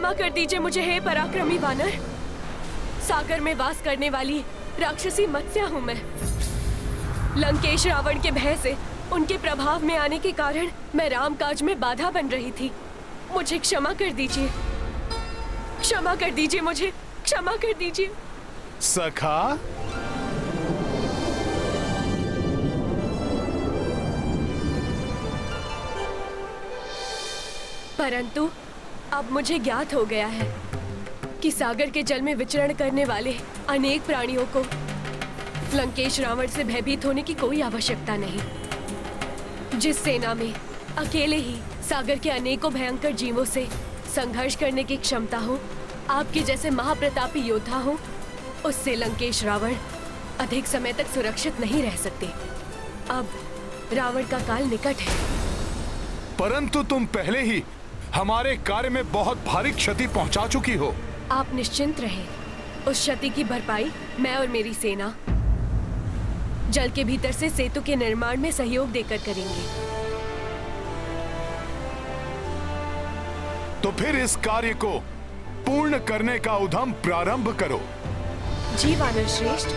क्षमा कर दीजिए मुझे, हे पराक्रमी वानर। सागर में वास करने वाली राक्षसी मत्स्या हूँ मैं। लंकेश रावण के भय से, उनके प्रभाव में आने के कारण मैं रामकाज में बाधा बन रही थी। मुझे क्षमा कर दीजिए, क्षमा कर दीजिए मुझे, क्षमा कर दीजिए। सखा, परंतु अब मुझे ज्ञात हो गया है कि सागर के जल में विचरण करने वाले अनेक प्राणियों को लंकेश रावण से भयभीत होने की कोई आवश्यकता नहीं। जिस सेना में अकेले ही सागर के अनेकों भयंकर जीवों से संघर्ष करने की क्षमता हो, आपके जैसे महाप्रतापी योद्धा हो, उससे लंकेश रावण अधिक समय तक सुरक्षित नहीं रह सकते। अब रावण का काल निकट है। परंतु तुम पहले ही हमारे कार्य में बहुत भारी क्षति पहुंचा चुकी हो। आप निश्चिंत रहें, उस क्षति की भरपाई मैं और मेरी सेना जल के भीतर से सेतु के निर्माण में सहयोग देकर करेंगे। तो फिर इस कार्य को पूर्ण करने का उद्यम प्रारंभ करो। जी वानर श्रेष्ठ।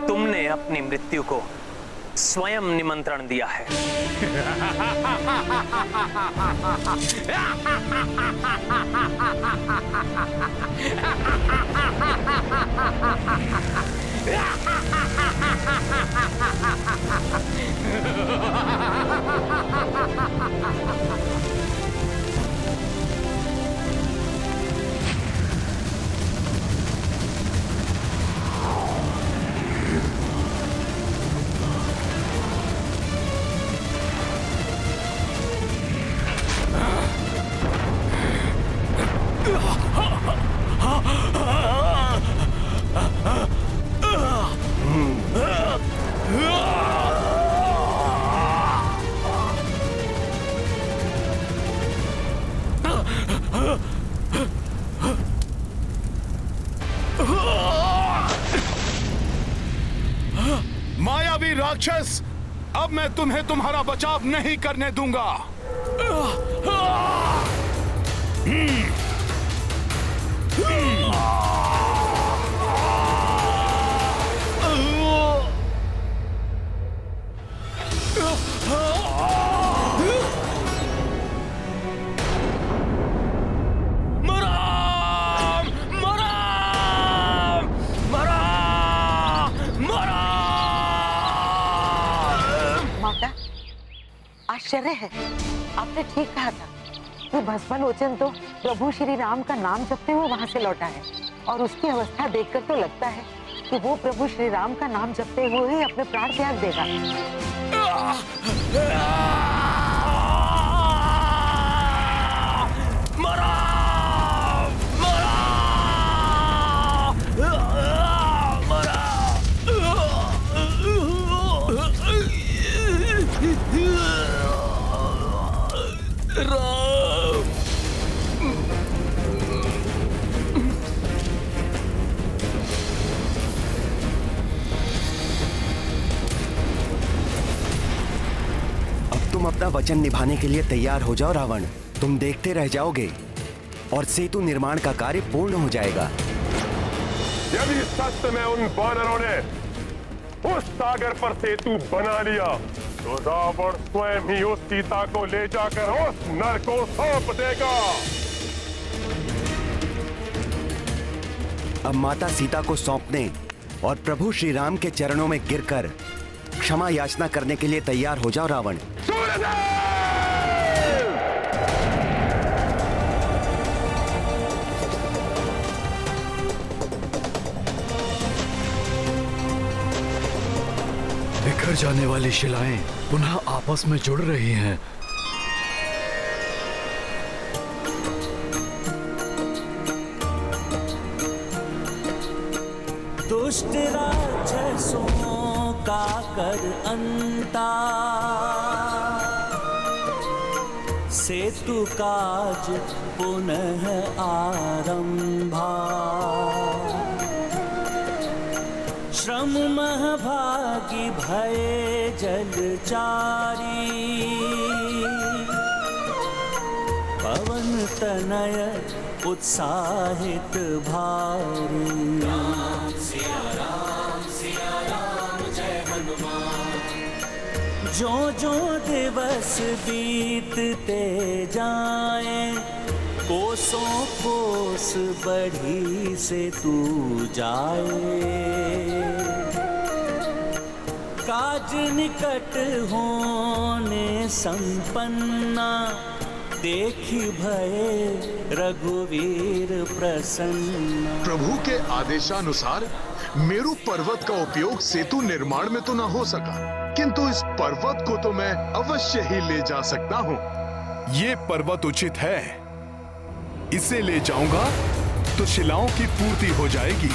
तुमने अपनी मृत्यु को स्वयं निमंत्रण दिया है। मायावी राक्षस, अब मैं तुम्हें तुम्हारा बचाव नहीं करने दूंगा। आश्चर्य है, आपने ठीक कहा था कि भस्मलोचन तो प्रभु श्री राम का नाम जपते हुए वहां से लौटा है, और उसकी अवस्था देखकर तो लगता है कि वो प्रभु श्री राम का नाम जपते हुए ही अपने प्राण त्याग देगा। तुम अपना वचन निभाने के लिए तैयार हो जाओ रावण। तुम देखते रह जाओगे और सेतु निर्माण का कार्य पूर्ण हो जाएगा। यदि सत्य में उन वानरों ने उस सागर पर सेतु बना लिया तो रावण स्वयं ही उस सीता को ले जाकर उस नर को सौंप देगा। अब माता सीता को सौंपने और प्रभु श्री राम के चरणों में गिरकर क्षमा याचना करने के लिए तैयार हो जाओ रावण। बिखर जाने वाली शिलाएं पुनः आपस में जुड़ रही हैं। दुष्ट राक्षसों का कर अंता, सेतु काज पुनः आरंभा। श्रम महभागी भये जलचारी, पवन तनय उत्साहित भारी। जो जो दिवस बीतते जाएं, कोसों कोस बढ़ी से तू जाए। काज निकट होने संपन्ना, देखी भये रघुवीर प्रसन्न। प्रभु के आदेशानुसार मेरु पर्वत का उपयोग सेतु निर्माण में तो न हो सका, किंतु इस पर्वत को तो मैं अवश्य ही ले जा सकता हूँ। ये पर्वत उचित है, इसे ले जाऊंगा तो शिलाओं की पूर्ति हो जाएगी।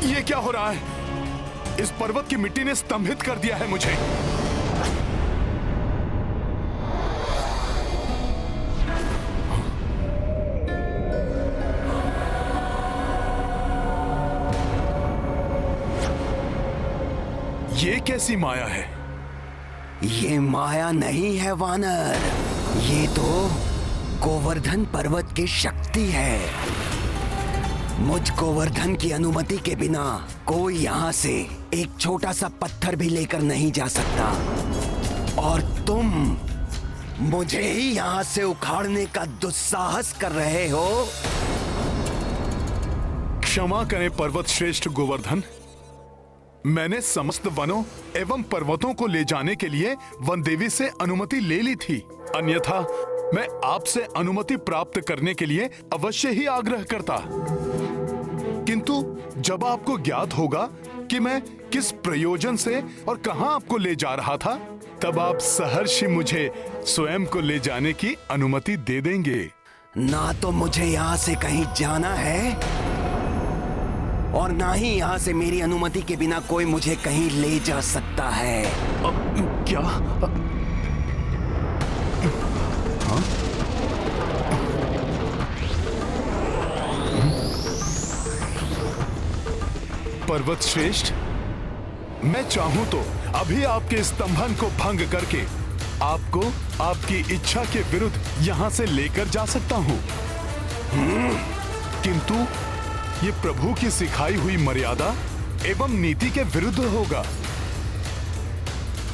ये क्या हो रहा है? इस पर्वत की मिट्टी ने स्तंभित कर दिया है मुझे। ये कैसी माया है? ये माया नहीं है वानर, ये तो गोवर्धन पर्वत की शक्ति है। मुझ गोवर्धन की अनुमति के बिना कोई यहाँ से एक छोटा सा पत्थर भी लेकर नहीं जा सकता, और तुम मुझे ही यहाँ से उखाड़ने का दुस्साहस कर रहे हो। क्षमा करें पर्वत श्रेष्ठ गोवर्धन, मैंने समस्त वनों एवं पर्वतों को ले जाने के लिए वन देवी से अनुमति ले ली थी, अन्यथा मैं आपसे अनुमति प्राप्त करने के लिए अवश्य ही आग्रह करता। किंतु जब आपको ज्ञात होगा कि मैं किस प्रयोजन से और कहां आपको ले जा रहा था, तब आप सहर्ष मुझे स्वयं को ले जाने की अनुमति दे देंगे। ना तो मुझे यहाँ से कहीं जाना है, और ना ही यहाँ से मेरी अनुमति के बिना कोई मुझे कहीं ले जा सकता है। क्या? पर्वत श्रेष्ठ, मैं चाहूं तो अभी आपके स्तंभन को भंग करके आपको आपकी इच्छा के विरुद्ध यहां से लेकर जा सकता हूं, किंतु ये प्रभु की सिखाई हुई मर्यादा एवं नीति के विरुद्ध होगा।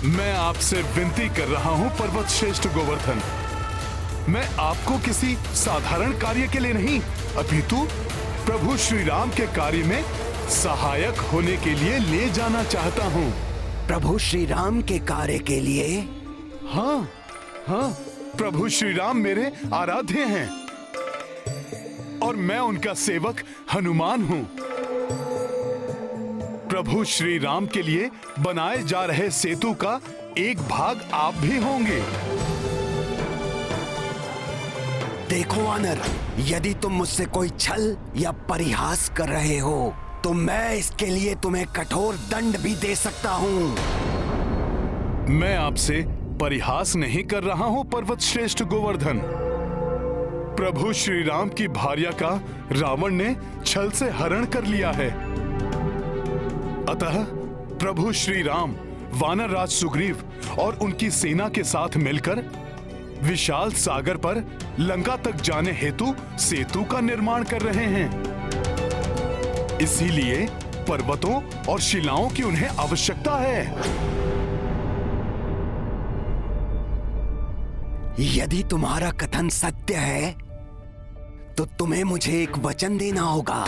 मैं आपसे विनती कर रहा हूं पर्वत श्रेष्ठ गोवर्धन, मैं आपको किसी साधारण कार्य के लिए नहीं, अपितु प्रभु श्री राम के कार्य में सहायक होने के लिए ले जाना चाहता हूँ। प्रभु श्री राम के कार्य के लिए? हाँ हाँ, प्रभु श्री राम मेरे आराध्य हैं और मैं उनका सेवक हनुमान हूँ। प्रभु श्री राम के लिए बनाए जा रहे सेतु का एक भाग आप भी होंगे। देखो वानर, यदि तुम मुझसे कोई छल या परिहास कर रहे हो तो मैं इसके लिए तुम्हें कठोर दंड भी दे सकता हूँ। मैं आपसे परिहास नहीं कर रहा हूँ पर्वत श्रेष्ठ गोवर्धन। प्रभु श्री राम की भार्या का रावण ने छल से हरण कर लिया है, अतः प्रभु श्री राम वानर राज सुग्रीव और उनकी सेना के साथ मिलकर विशाल सागर पर लंका तक जाने हेतु सेतु का निर्माण कर रहे हैं। इसीलिए पर्वतों और शिलाओं की उन्हें आवश्यकता है। यदि तुम्हारा कथन सत्य है तो तुम्हें मुझे एक वचन देना होगा,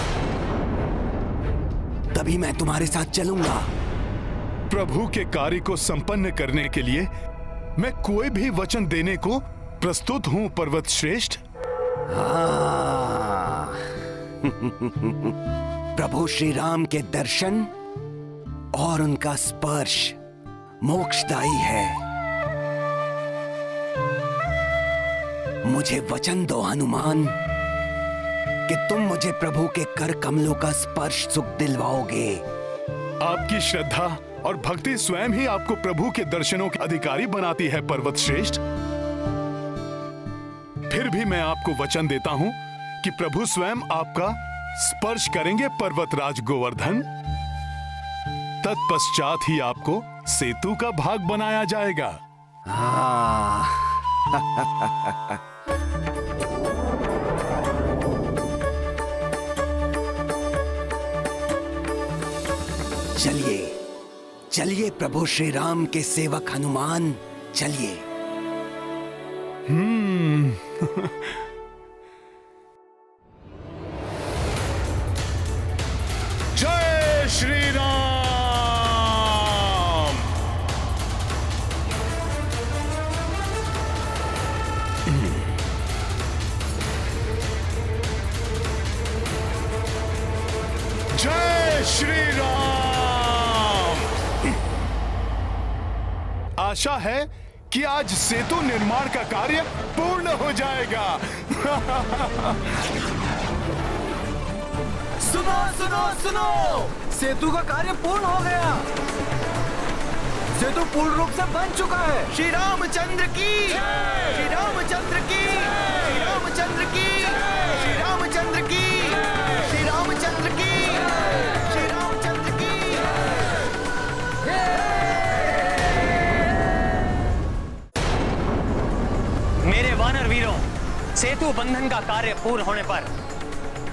तभी मैं तुम्हारे साथ चलूंगा। प्रभु के कार्य को संपन्न करने के लिए मैं कोई भी वचन देने को प्रस्तुत हूं पर्वत श्रेष्ठ। हाँ। प्रभु श्री राम के दर्शन और उनका स्पर्श मोक्षदायी है। मुझे वचन दो हनुमान कि तुम मुझे प्रभु के कर कमलों का स्पर्श सुख दिलवाओगे। आपकी श्रद्धा और भक्ति स्वयं ही आपको प्रभु के दर्शनों के अधिकारी बनाती है पर्वत श्रेष्ठ। फिर भी मैं आपको वचन देता हूं कि प्रभु स्वयं आपका स्पर्श करेंगे पर्वतराज गोवर्धन। तत्पश्चात ही आपको सेतु का भाग बनाया जाएगा। हाँ। चलिए चलिए प्रभु श्री राम के सेवक हनुमान, चलिए। जय श्री राम। जय श्री राम। आशा है कि आज सेतु निर्माण का कार्य पूर्ण हो जाएगा। सुनो सुनो सुनो, सेतु का कार्य पूर्ण हो गया। सेतु पूर्ण रूप से बन चुका है। श्री रामचंद्र की, श्री रामचंद्र की, श्री रामचंद्र की, श्री रामचंद्र की, श्री रामचंद्र की, श्री रामचंद्र की। मेरे वानर वीरों, सेतु बंधन का कार्य पूर्ण होने पर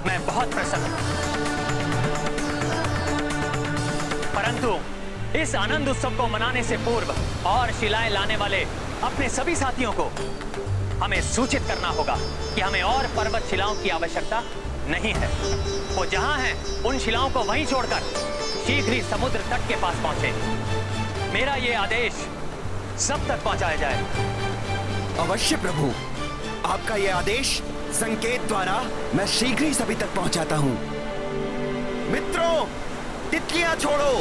मैं बहुत प्रसन्न हूं। परंतु इस आनंद उत्सव को मनाने से पूर्व और शिलाएं लाने वाले अपने सभी साथियों को हमें सूचित करना होगा कि हमें और पर्वत शिलाओं की आवश्यकता नहीं है। वो जहां हैं, उन शिलाओं को वहीं छोड़कर शीघ्र ही समुद्र तट के पास पहुंचे। मेरा ये आदेश सब तक पहुंचाया जाए। अवश्य प्रभु, आपका यह आदेश संकेत द्वारा मैं शीघ्र ही सभी तक पहुंचाता हूं। मित्रों, तितलियां छोड़ो।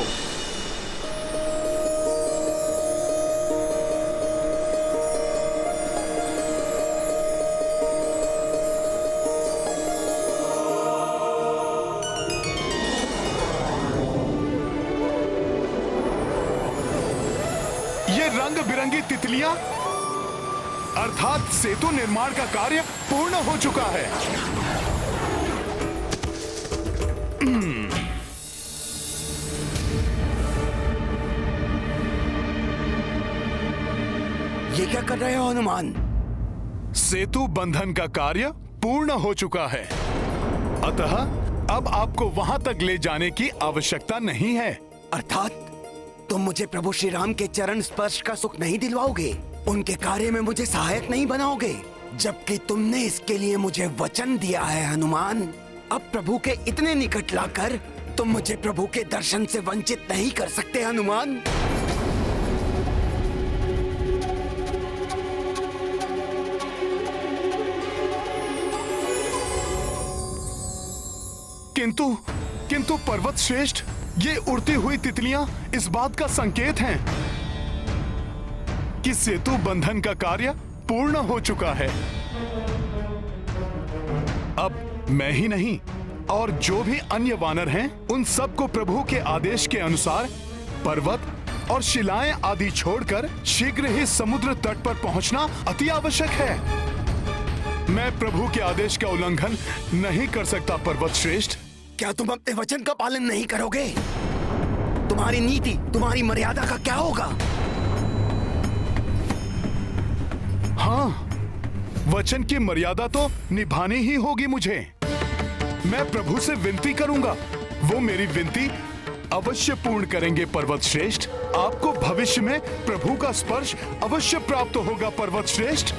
ये रंग बिरंगी तितलियां अर्थात सेतु निर्माण का कार्य पूर्ण हो चुका है। ये क्या कर रहे हो हनुमान? सेतु बंधन का कार्य पूर्ण हो चुका है, अतः अब आपको वहां तक ले जाने की आवश्यकता नहीं है। अर्थात तुम मुझे प्रभु श्री राम के चरण स्पर्श का सुख नहीं दिलवाओगे, उनके कार्य में मुझे सहायक नहीं बनाओगे, जबकि तुमने इसके लिए मुझे वचन दिया है हनुमान। अब प्रभु के इतने निकट लाकर तुम मुझे प्रभु के दर्शन से वंचित नहीं कर सकते हनुमान। किंतु पर्वत श्रेष्ठ, ये उड़ती हुई तितलियां इस बात का संकेत हैं कि सेतु बंधन का कार्य पूर्ण हो चुका है। अब मैं ही नहीं और जो भी अन्य वानर हैं, उन सबको प्रभु के आदेश के अनुसार पर्वत और शिलाएं आदि छोड़कर शीघ्र ही समुद्र तट पर पहुंचना अति आवश्यक है। मैं प्रभु के आदेश का उल्लंघन नहीं कर सकता पर्वत श्रेष्ठ। क्या तुम अपने वचन का पालन नहीं करोगे? तुम्हारी नीति, तुम्हारी मर्यादा का क्या होगा? हाँ, वचन की मर्यादा तो निभानी ही होगी मुझे। मैं प्रभु से विनती करूंगा, वो मेरी विनती अवश्य पूर्ण करेंगे पर्वत श्रेष्ठ। आपको भविष्य में प्रभु का स्पर्श अवश्य प्राप्त होगा पर्वत श्रेष्ठ।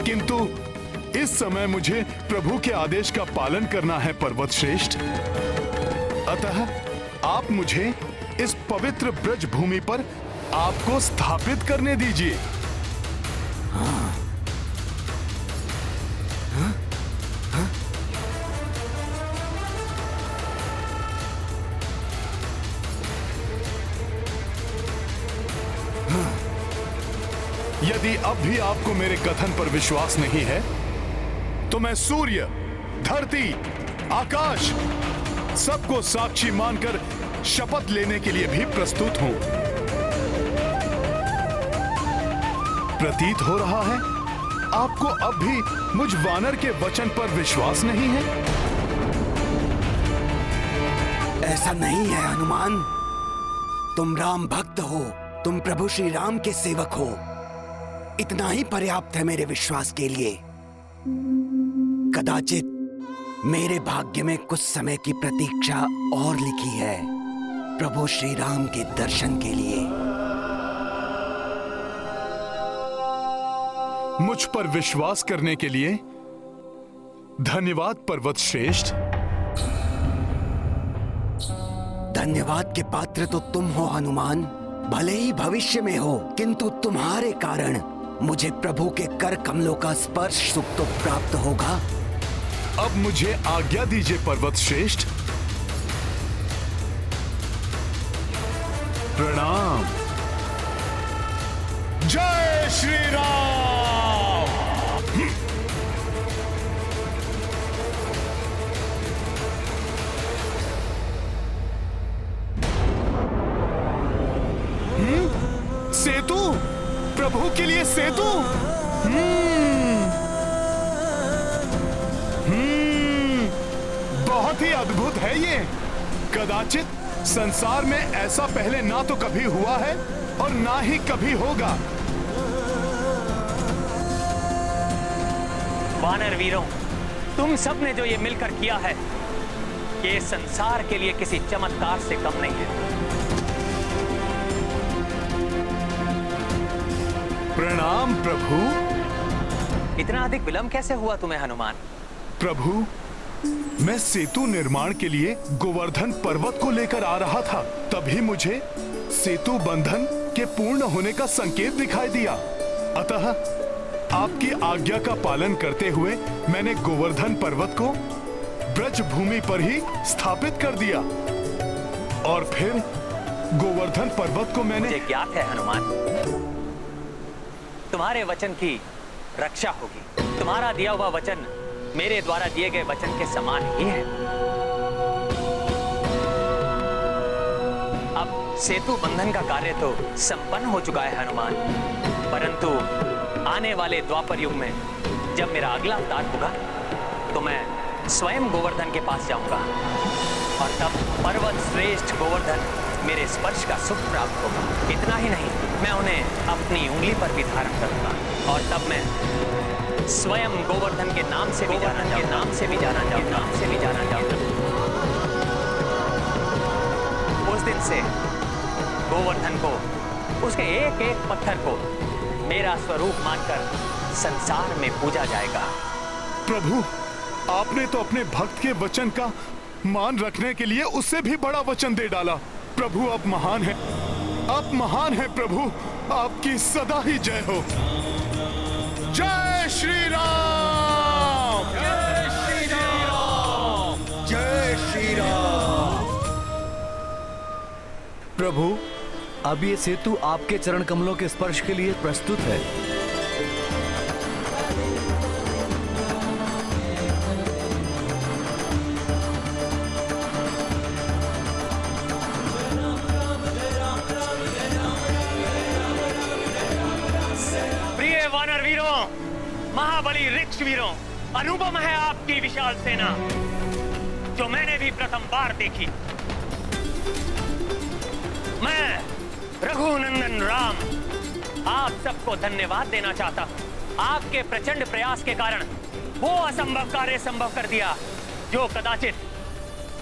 किंतु इस समय मुझे प्रभु के आदेश का पालन करना है पर्वत श्रेष्ठ। अतः आप मुझे इस पवित्र ब्रज भूमि पर आपको स्थापित करने दीजिए। यदि अब भी आपको मेरे कथन पर विश्वास नहीं है तो मैं सूर्य, धरती, आकाश सबको साक्षी मानकर शपथ लेने के लिए भी प्रस्तुत हूं। प्रतीत हो रहा है आपको अब भी मुझ वानर के वचन पर विश्वास नहीं है। ऐसा नहीं है हनुमान। तुम राम भक्त हो, तुम प्रभु श्री राम के सेवक हो। इतना ही पर्याप्त है मेरे विश्वास के लिए। कदाचित मेरे भाग्य में कुछ समय की प्रतीक्षा और लिखी है प्रभु श्री राम के दर्शन के लिए। मुझ पर विश्वास करने के लिए धन्यवाद पर्वत श्रेष्ठ। धन्यवाद के पात्र तो तुम हो हनुमान, भले ही भविष्य में हो, किंतु तुम्हारे कारण मुझे प्रभु के कर कमलों का स्पर्श सुख तो प्राप्त होगा। अब मुझे आज्ञा दीजिए पर्वत श्रेष्ठ। प्रणाम। जय श्री राम। सेतु, प्रभु के लिए सेतु। बहुत ही अद्भुत है ये। कदाचित संसार में ऐसा पहले ना तो कभी हुआ है और ना ही कभी होगा। वानर वीरों, तुम सब ने जो ये मिलकर किया है, ये संसार के लिए किसी चमत्कार से कम नहीं है। प्रणाम प्रभु। इतना अधिक विलंब कैसे हुआ तुम्हें हनुमान? प्रभु, मैं सेतु निर्माण के लिए गोवर्धन पर्वत को लेकर आ रहा था, तभी मुझे सेतु बंधन के पूर्ण होने का संकेत दिखाई दिया। अतः आपकी आज्ञा का पालन करते हुए मैंने गोवर्धन पर्वत को ब्रज भूमि पर ही स्थापित कर दिया और फिर गोवर्धन पर्वत को मैंने। मुझे ज्ञात है हनुमान, तुम्हारे वचन की रक्षा होगी। तुम्हारा दिया हुआ वचन मेरे द्वारा दिए गए वचन के समान ही है। अब सेतु बंधन का कार्य तो संपन्न हो चुका है हनुमान, परंतु आने वाले द्वापर युग में जब मेरा अगला अवतार होगा तो मैं स्वयं गोवर्धन के पास जाऊंगा और तब पर्वत श्रेष्ठ गोवर्धन मेरे स्पर्श का सुख प्राप्त होगा। इतना ही नहीं, मैं उन्हें अपनी उंगली पर भी धारण करूंगा और तब मैं स्वयं गोवर्धन के नाम से भी जाना चाहूंगा। उस दिन से गोवर्धन को, उसके एक एक पत्थर को मेरा स्वरूप मानकर संसार में पूजा जाएगा। प्रभु, आपने तो अपने भक्त के वचन का मान रखने के लिए उससे भी बड़ा वचन दे डाला। प्रभु, आप महान हैं, आप महान हैं प्रभु। आपकी सदा ही जय हो। जय श्री राम। जय श्री राम। जय श्री राम। प्रभु, अब ये सेतु आपके चरण कमलों के स्पर्श के लिए प्रस्तुत है। प्रिय वानर वीरों, महाबली ऋक्ष वीरों, अनुपम है आपकी विशाल सेना जो मैंने भी प्रथम बार देखी। मैं रघुनंदन राम आप सबको धन्यवाद देना चाहता हूं। आपके प्रचंड प्रयास के कारण वो असंभव कार्य संभव कर दिया जो कदाचित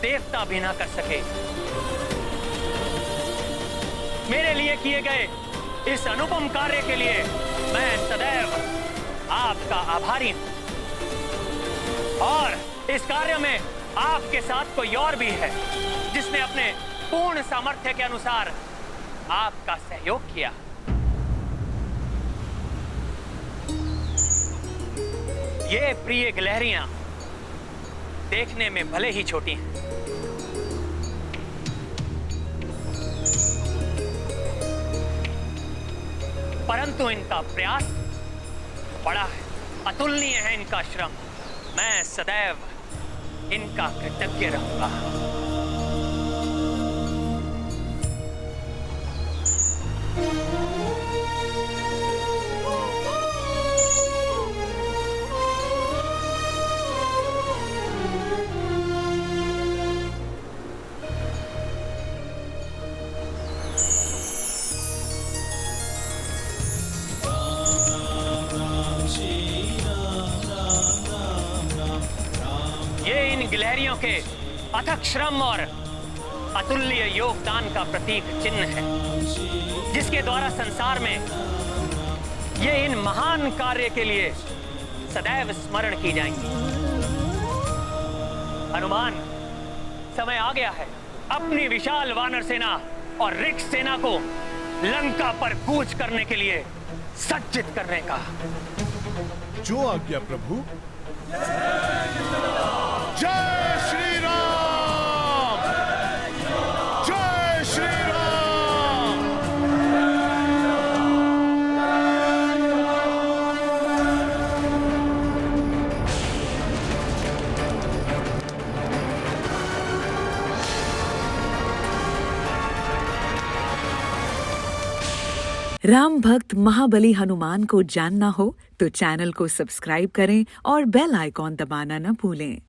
देवता भी ना कर सके। मेरे लिए किए गए इस अनुपम कार्य के लिए मैं सदैव आपका आभारी हूं और इस कार्य में आपके साथ कोई और भी है जिसने अपने पूर्ण सामर्थ्य के अनुसार आपका सहयोग किया। ये प्रिय गिलहरियां देखने में भले ही छोटी हैं, परंतु इनका प्रयास बड़ा है, अतुलनीय है इनका श्रम। मैं सदैव इनका कृतज्ञ रहूंगा। ये इन गिलहरियों के अथक श्रम और अतुल्य योगदान का प्रतीक चिन्ह है, जिसके द्वारा संसार में ये इन महान कार्य के लिए सदैव स्मरण की जाएंगी। हनुमान, समय आ गया है अपनी विशाल वानर सेना और ऋक्ष सेना को लंका पर कूच करने के लिए सज्जित करने का। जो आज्ञा प्रभु। जय श्री राम, जय श्री राम। राम भक्त महाबली हनुमान को जानना हो तो चैनल को सब्सक्राइब करें और बेल आइकॉन दबाना न भूलें।